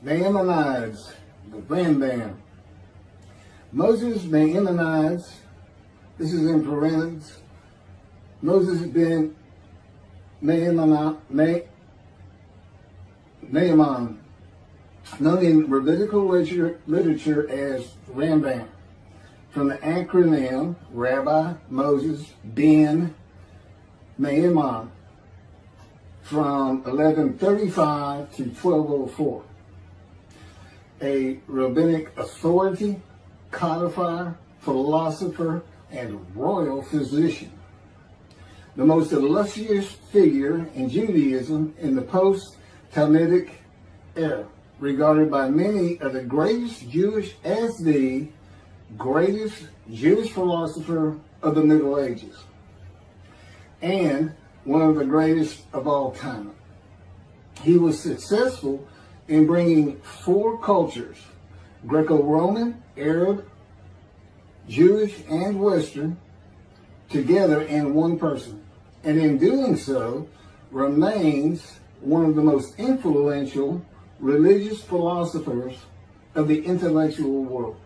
Maimonides, the Rambam. Moses Maimonides, this is in parentheses. Moses Ben Maimon, known in rabbinical literature as Rambam, from the acronym Rabbi Moses Ben Maimon, from 1135 to 1204. A rabbinic authority, codifier, philosopher, and royal physician. The most illustrious figure in Judaism in the post-talmudic era, regarded by many of the greatest Jewish philosopher of the Middle Ages, and one of the greatest of all time. He was successful in bringing four cultures, Greco-Roman, Arab, Jewish, and Western, together in one person, and in doing so remains one of the most influential religious philosophers of the intellectual world.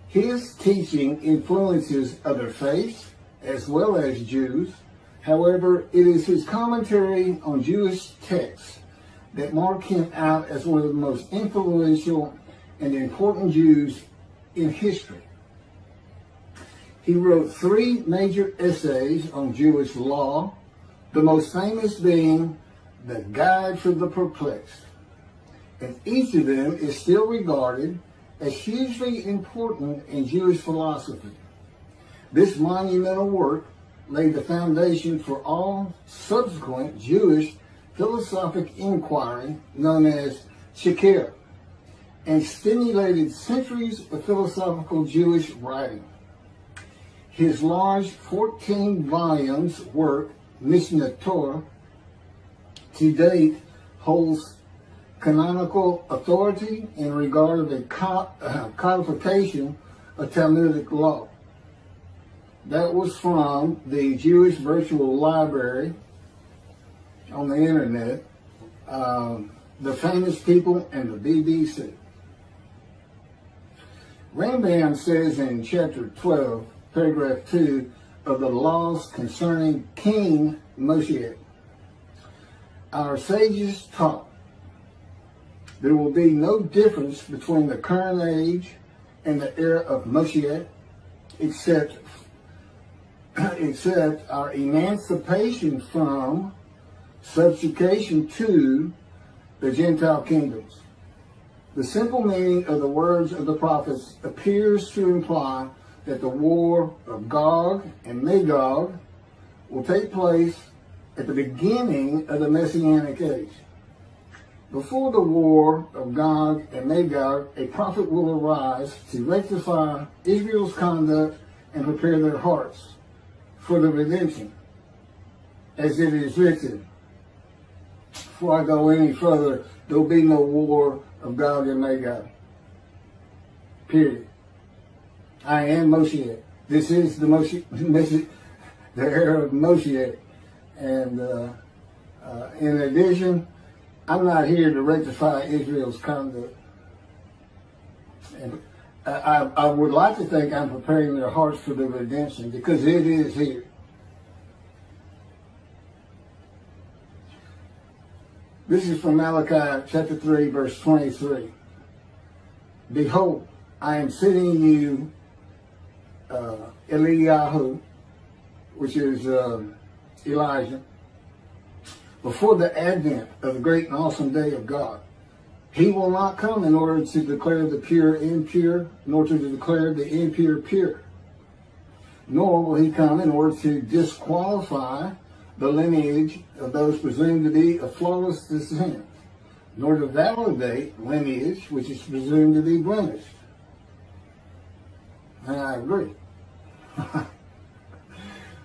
His teaching influences other faiths as well as Jews. However, it is his commentary on Jewish texts that mark him out as one of the most influential and important Jews in history. He wrote 3 major essays on Jewish law, the most famous being The Guide for the Perplexed, and each of them is still regarded as hugely important in Jewish philosophy. This monumental work laid the foundation for all subsequent Jewish philosophic inquiry known as Chakirah, and stimulated centuries of philosophical Jewish writing. His large 14 volumes work, Mishneh Torah, to date holds canonical authority in regard of the codification of Talmudic law. That was from the Jewish Virtual Library on the internet, the Famous People, and the BBC. Rambam says in chapter 12, paragraph 2 of the laws concerning King Moshiach, our sages taught there will be no difference between the current age and the era of Moshiach, except our emancipation from subjugation to the Gentile kingdoms. The simple meaning of the words of the prophets appears to imply that the war of Gog and Magog will take place at the beginning of the Messianic age. Before the war of Gog and Magog, a prophet will arise to rectify Israel's conduct and prepare their hearts for the redemption, as it is written. Before I go any further, there will be no war of Gog and Magog. Period. I am Moshiach. This is the the era of Moshiach. And in addition, I'm not here to rectify Israel's conduct. And I would like to think I'm preparing their hearts for the redemption, because it is here. This is from Malachi chapter 3, verse 23. Behold, I am sending you Eliyahu, which is Elijah, before the advent of the great and awesome day of God. He will not come in order to declare the pure impure, nor to declare the impure pure. Nor will he come in order to disqualify the lineage of those presumed to be of flawless descent, nor to validate lineage which is presumed to be blemished. And I agree.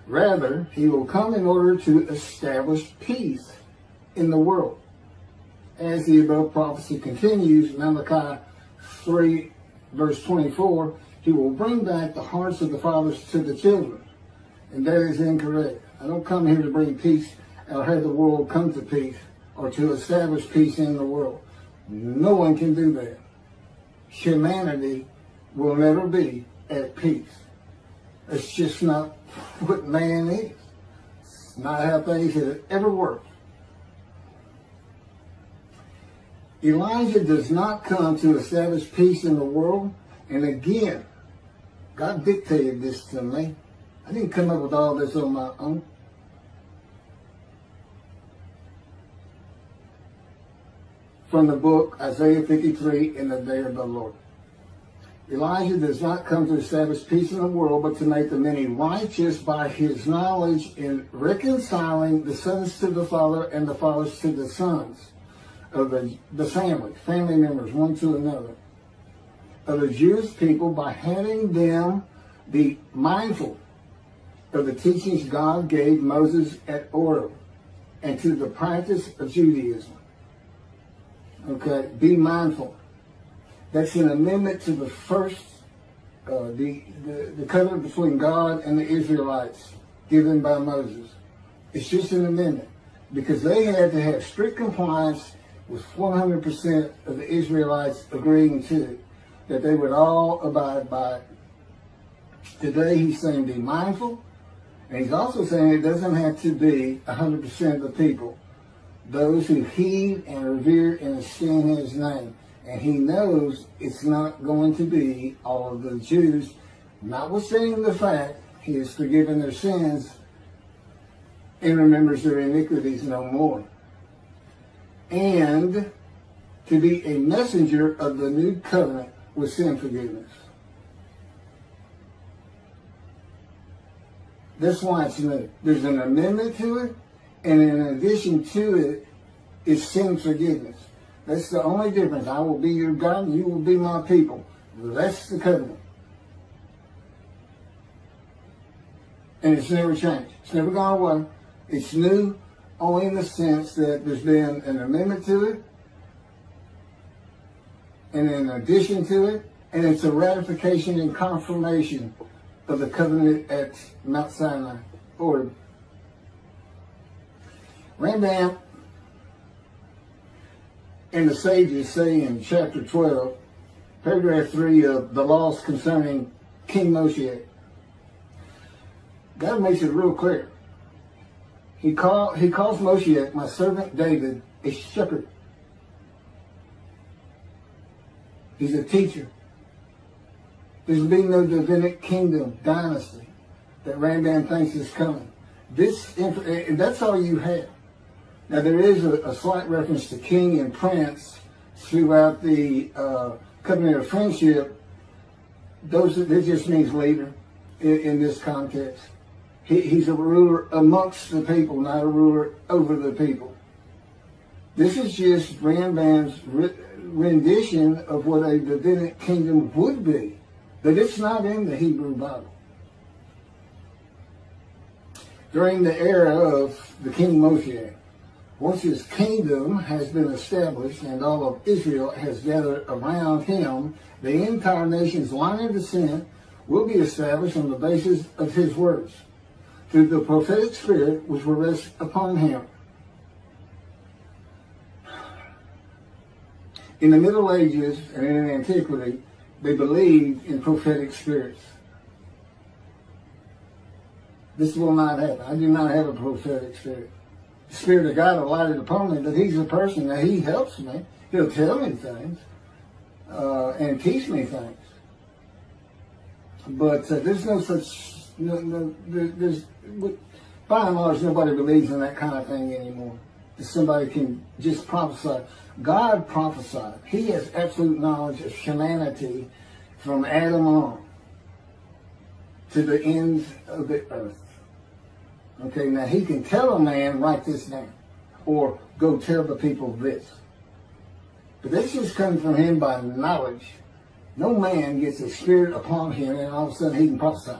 Rather, he will come in order to establish peace in the world. As the above prophecy continues, Malachi 3, verse 24, he will bring back the hearts of the fathers to the children. And that is incorrect. I don't come here to bring peace or have the world come to peace. or to establish peace in the world. No one can do that. Humanity will never be at peace. It's just not what man is. It's not how things have ever worked. Elijah does not come to establish peace in the world. And again, God dictated this to me. I didn't come up with all this on my own. From the book Isaiah 53, In the Day of the Lord. Elijah does not come to establish peace in the world, but to make the many righteous by his knowledge in reconciling the sons to the Father and the fathers to the sons of the family members, one to another, of the Jewish people, by having them be mindful of the teachings God gave Moses at Oreb, and to the practice of Judaism. Okay, be mindful. That's an amendment to the first, the covenant between God and the Israelites given by Moses. It's just an amendment because they had to have strict compliance with 100% of the Israelites agreeing to it, that they would all abide by it. Today he's saying be mindful, and he's also saying it doesn't have to be 100% of the people, those who heed and revere and esteem his name. And he knows it's not going to be all of the Jews, notwithstanding the fact he has forgiven their sins and remembers their iniquities no more. And to be a messenger of the new covenant with sin forgiveness. That's why it's new. There's an amendment to it, and in addition to it is sin forgiveness. That's the only difference. I will be your God and you will be my people. That's the covenant. And it's never changed. It's never gone away. It's new only in the sense that there's been an amendment to it, and in addition to it, and it's a ratification and confirmation of the covenant at Mount Sinai. Or Rambam and the sages say in chapter 12, paragraph 3 of the laws concerning King Moshiach, God makes it real clear. He calls Moshiach, my servant David, a shepherd. He's a teacher. There's been no Davidic kingdom dynasty that Rambam thinks is coming. That's all you have. Now there is a slight reference to king and prince throughout the covenant of friendship. That just means leader in this context. He's a ruler amongst the people, not a ruler over the people. This is just Rambam's rendition of what a Davidic kingdom would be, but it's not in the Hebrew Bible. During the era of the King Moshiach, once his kingdom has been established and all of Israel has gathered around him, the entire nation's line of descent will be established on the basis of his words, through the prophetic spirit which will rest upon him. In the Middle Ages and in antiquity, they believed in prophetic spirits. This will not happen. I do not have a prophetic spirit. The Spirit of God alighted upon me, but he's a person that he helps me. He'll tell me things and teach me things. But there's no such, by and large, nobody believes in that kind of thing anymore. Somebody can just prophesy. God prophesied. He has absolute knowledge of humanity from Adam on to the ends of the earth. Okay, now he can tell a man, write this down, or go tell the people this. But this just comes from him by knowledge. No man gets a spirit upon him and all of a sudden he can prophesy.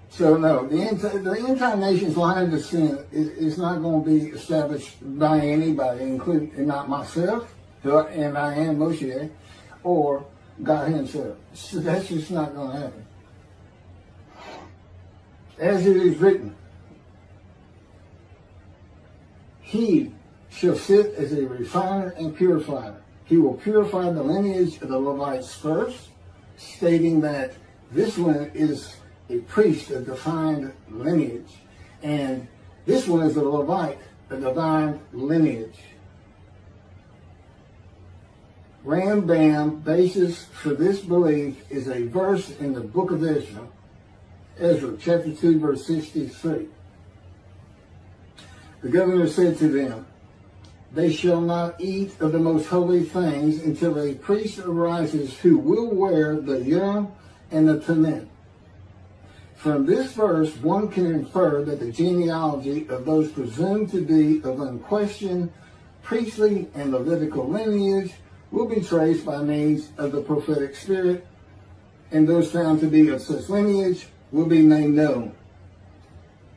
So no, the entire nation's line of descent is not going to be established by anybody, including not myself, and I am Moshiach, or God himself. So that's just not going to happen. As it is written, he shall sit as a refiner and purifier. He will purify the lineage of the Levites first, stating that this one is a priest of defined lineage, and this one is a Levite, a divine lineage. Rambam basis for this belief is a verse in the book of Ezra, chapter 2, verse 63. The governor said to them, they shall not eat of the most holy things until a priest arises who will wear the yum and the tamim. From this verse, one can infer that the genealogy of those presumed to be of unquestioned priestly and Levitical lineage will be traced by means of the prophetic spirit, and those found to be of such lineage will be made known.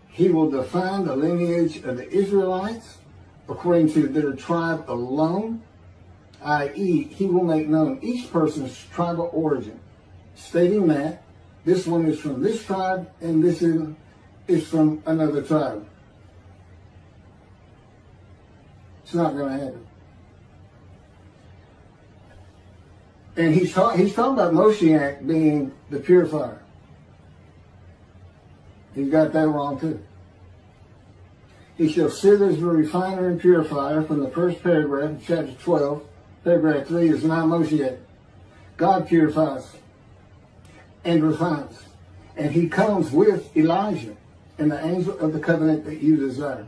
He will define the lineage of the Israelites according to their tribe alone, i.e., he will make known each person's tribal origin, stating that this one is from this tribe and this is from another tribe. It's not going to happen. And he's talking about Moshiach being the purifier. He's got that wrong too. He shall sit as a refiner and purifier from the first paragraph of chapter 12. Paragraph 3 is not Moshiach. God purifies and refines. And he comes with Elijah and the angel of the covenant that you desire.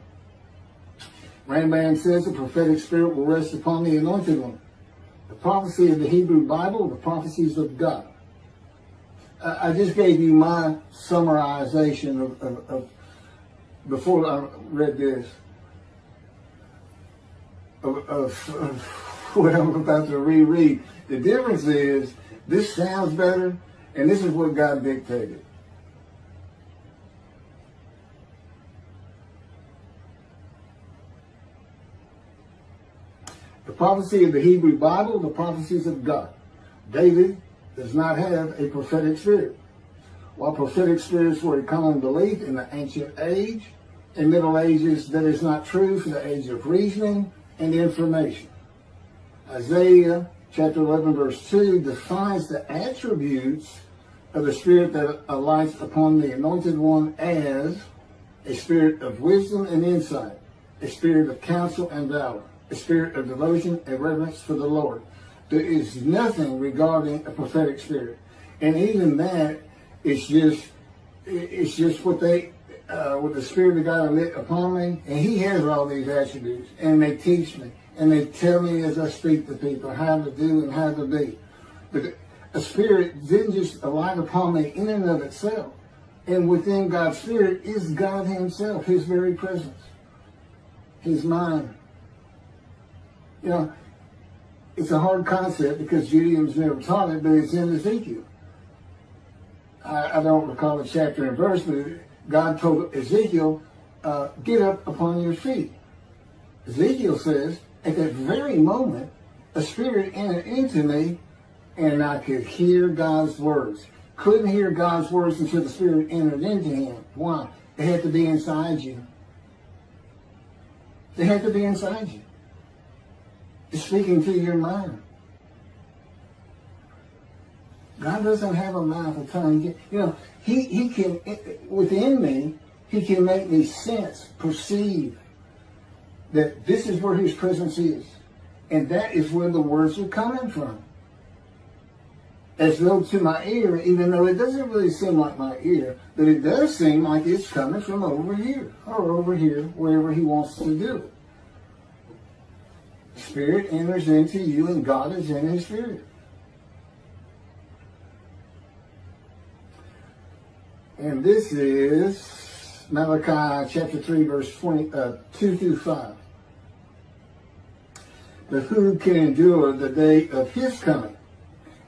Rambam says the prophetic spirit will rest upon the anointed one. The prophecy of the Hebrew Bible, the prophecies of God. I just gave you my summarization of before I read this, of what I'm about to reread. The difference is, this sounds better, and this is what God dictated. The prophecy of the Hebrew Bible, the prophecies of God. David does not have a prophetic spirit. While prophetic spirits were a common belief in the ancient age and Middle Ages, that is not true for the age of reasoning and information. Isaiah chapter 11 verse 2 defines the attributes of the spirit that alights upon the anointed one as a spirit of wisdom and insight, a spirit of counsel and valor, a spirit of devotion and reverence for the Lord. There is nothing regarding a prophetic spirit. And even that, it's just what the Spirit of God lit upon me, and he has all these attributes, and they teach me, and they tell me as I speak to people how to do and how to be. But a spirit didn't just alight upon me in and of itself. And within God's spirit is God himself, his very presence, his mind. You know, it's a hard concept because Judaism's never taught it, but it's in Ezekiel. I don't recall the chapter and verse, but God told Ezekiel, get up upon your feet. Ezekiel says, at that very moment, a spirit entered into me, and I could hear God's words. Couldn't hear God's words until the spirit entered into him. Why? They had to be inside you. They had to be inside you. It's speaking to your mind. God doesn't have a mouth, a tongue. You know, he can, within me, he can make me sense, perceive that this is where his presence is. And that is where the words are coming from. As though to my ear, even though it doesn't really seem like my ear, but it does seem like it's coming from over here, or over here, wherever he wants to do it. Spirit enters into you, and God is in his spirit. And this is Malachi chapter 3, verse 2 through 5. But who can endure the day of his coming?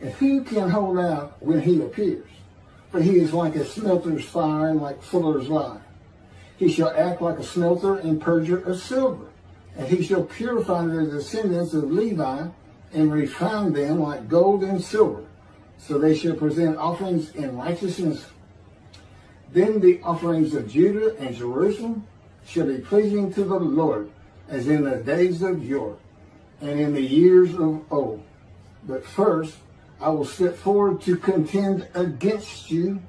And who can hold out when he appears? For he is like a smelter's fire and like fuller's lye. He shall act like a smelter and purger of silver. And he shall purify the descendants of Levi and refine them like gold and silver. So they shall present offerings in righteousness. Then the offerings of Judah and Jerusalem shall be pleasing to the Lord, as in the days of yore, and in the years of old. But first I will step forward to contend against you,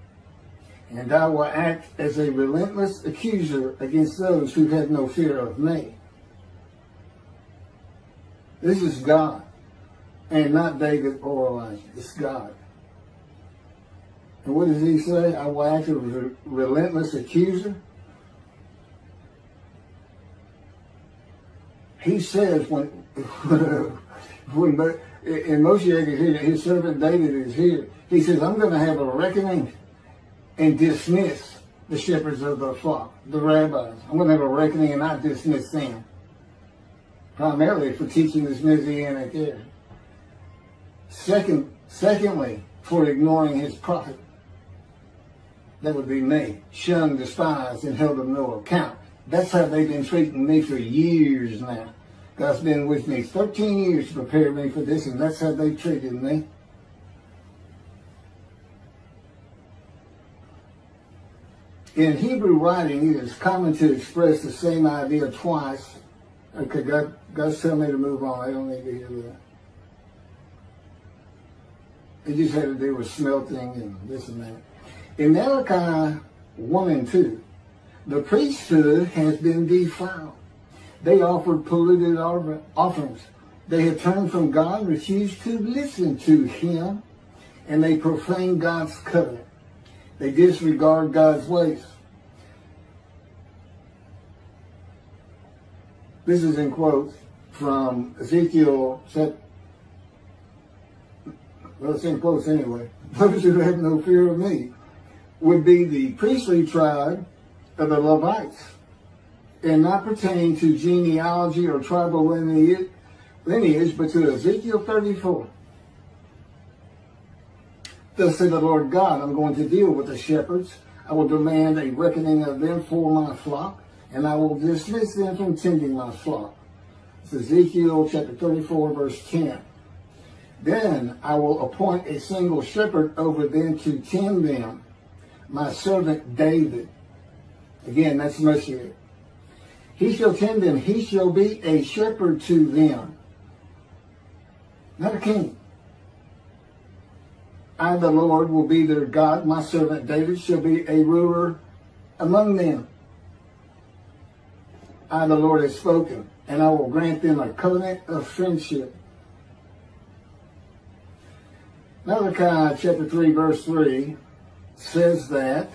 and I will act as a relentless accuser against those who have no fear of me. This is God, and not David or Elijah. It's God. And what does he say? I will act as a relentless accuser. He says when Moshiach is here, his servant David is here, he says, I'm going to have a reckoning and dismiss the shepherds of the flock, the rabbis. I'm going to have a reckoning and not dismiss them, primarily for teaching this Messianic Era. Secondly, for ignoring his prophet. That would be me, shunned, despised, and held of no account. That's how they've been treating me for years now. God's been with me 13 years to prepare me for this, and that's how they treated me. In Hebrew writing, it is common to express the same idea twice. Okay, God's telling me to move on. I don't need to hear that. It just had to do with smelting and this and that. In Malachi 1 and 2, the priesthood has been defiled. They offered polluted offerings. They had turned from God, refused to listen to him, and they profaned God's covenant. They disregard God's ways. This is in quotes from Ezekiel. Well, it's in quotes anyway. Those who have no fear of me would be the priestly tribe of the Levites, and not pertaining to genealogy or tribal lineage, but to Ezekiel 34. Thus said the Lord God, I'm going to deal with the shepherds. I will demand a reckoning of them for my flock, and I will dismiss them from tending my flock. It's Ezekiel chapter 34, verse 10. Then I will appoint a single shepherd over them to tend them, my servant David. Again, that's Moshiach. He shall tend them. He shall be a shepherd to them. Not a king. I, the Lord, will be their God. My servant David shall be a ruler among them. I, the Lord, have spoken, and I will grant them a covenant of friendship. Malachi chapter 3, verse 3 says that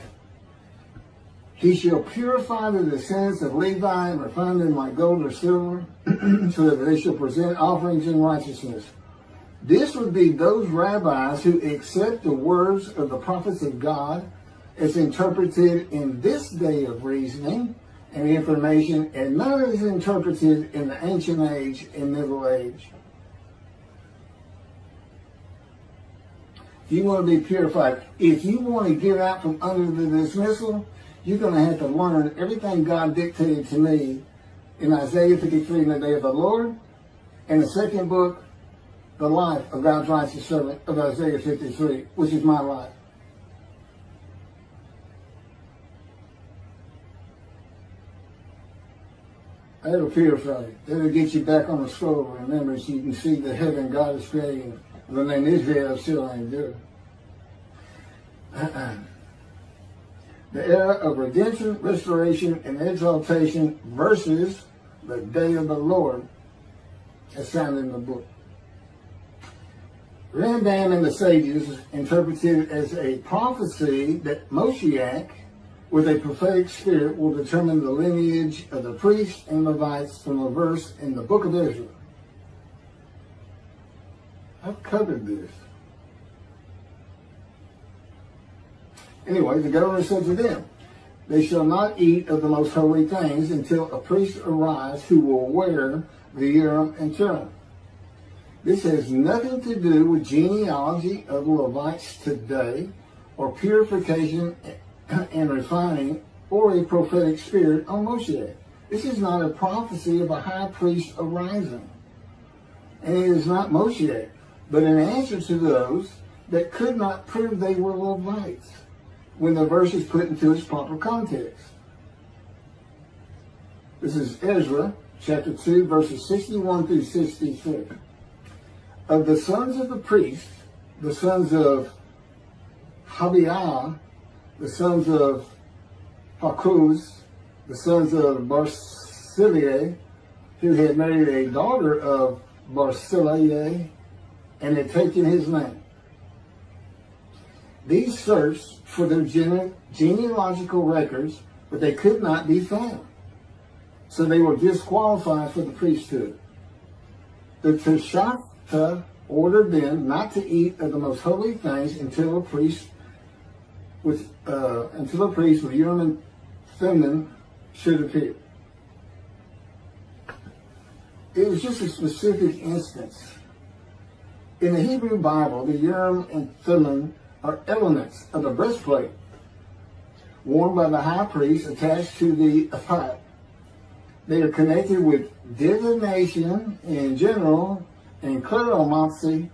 he shall purify the descendants of Levi and refine them like gold or silver, so that they shall present offerings in righteousness. This would be those rabbis who accept the words of the prophets of God as interpreted in this day of reasoning and information, and not as interpreted in the ancient age and middle age. You want to be purified. If you want to get out from under the dismissal, you're going to have to learn everything God dictated to me in Isaiah 53 in the day of the Lord, and the second book, the life of God's righteous servant of Isaiah 53, which is my life. That'll purify you. That'll get you back on the scroll. Remember, so you can see the heaven God is creating. The name Israel still ain't good. The era of redemption, restoration, and exaltation versus the day of the Lord, as found in the book. Rambam and the sages interpreted it as a prophecy that Moshiach, with a prophetic spirit, will determine the lineage of the priests and Levites from a verse in the book of Israel. I've covered this. Anyway, the governor said to them, they shall not eat of the most holy things until a priest arise who will wear the Urim and Thummim. This has nothing to do with genealogy of Levites today, or purification and refining, or a prophetic spirit on Moshiach. This is not a prophecy of a high priest arising. And it is not Moshiach, but an answer to those that could not prove they were Levites. when the verse is put into its proper context. This is Ezra, chapter 2, verses 61 through 63. Of the sons of the priests, the sons of Habiah, the sons of Hakuz, the sons of Barzillai, who had married a daughter of Barzillai and had taken his name. These searched for their genealogical records, but they could not be found. So they were disqualified for the priesthood. The Chakirah ordered them not to eat of the most holy things until a priest with Urim and Thummim should appear. It was just a specific instance. In the Hebrew Bible, the Urim and Thummim are elements of the breastplate worn by the high priest attached to the ephod. They are connected with divination in general and cleromancy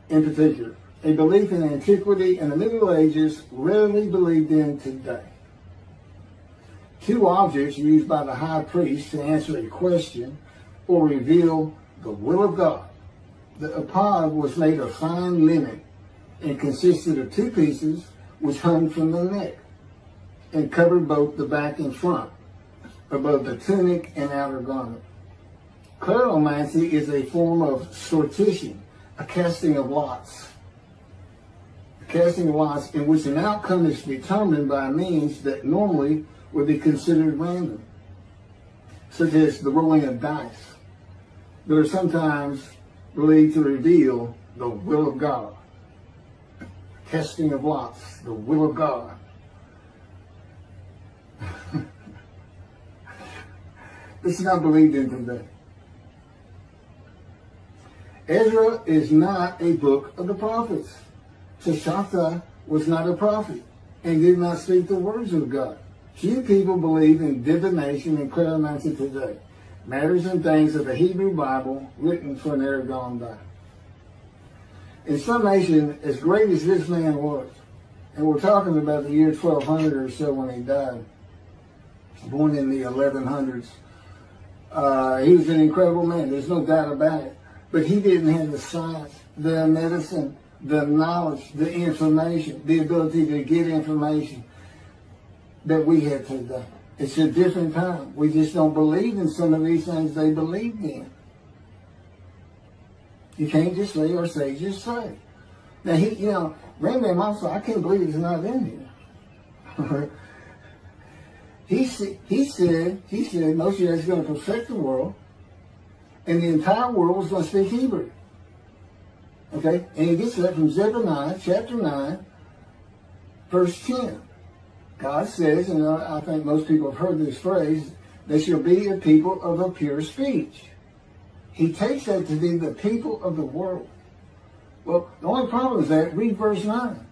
in particular, a belief in antiquity and the Middle Ages rarely believed in today. Two objects used by the high priest to answer a question or reveal the will of God. The ephod was made of fine linen and consisted of two pieces which hung from the neck and covered both the back and front, above the tunic and outer garment. Cleromancy is a form of sortition, a casting of lots. A casting of lots in which an outcome is determined by means that normally would be considered random, such as the rolling of dice, that are sometimes believed to reveal the will of God. Casting of lots, the will of God. This is not believed in today. Ezra is not a book of the prophets. Chakirah was not a prophet and did not speak the words of God. Few people believe in divination and cleromancy today, matters and things of the Hebrew Bible written for an era gone by. In summation, as great as this man was, and we're talking about the year 1200 or so when he died, born in the 1100s, he was an incredible man, there's no doubt about it. But he didn't have the science, the medicine, the knowledge, the information, the ability to get information that we have today. It's a different time. We just don't believe in some of these things they believed in. You can't just say or say, just say. Now, Rambam also, I can't believe it's not in here. He said Moshiach is going to perfect the world, and the entire world was going to speak Hebrew. Okay? And he gets that from Zephaniah chapter 9, verse 10. God says, and I think most people have heard this phrase, they shall be a people of a pure speech. He takes that to be the people of the world. Well, the only problem is that, read verse 9.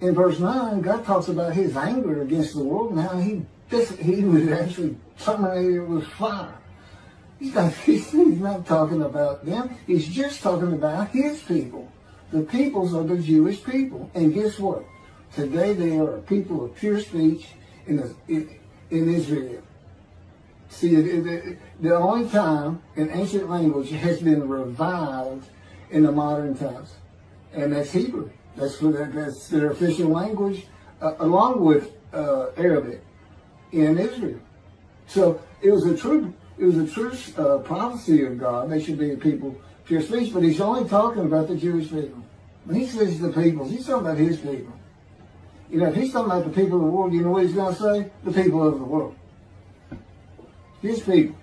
In verse 9, God talks about his anger against the world and how he was actually terminated with fire. He's not talking about them. He's just talking about his people. The peoples are the Jewish people. And guess what? Today they are a people of pure speech in Israel. See, the only time an ancient language has been revived in the modern times, and that's Hebrew. That's their official language, along with Arabic in Israel. So it was a true prophecy of God. They should be a people of pure speech, but he's only talking about the Jewish people. When he says the peoples, he's talking about his people. If he's talking about the people of the world, you know what he's going to say? The people of the world. His people.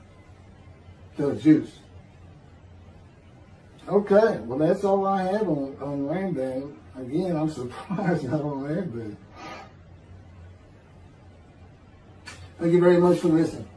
The Jews. Okay, well that's all I have on Rambam. Again, I'm surprised I don't have that. Thank you very much for listening.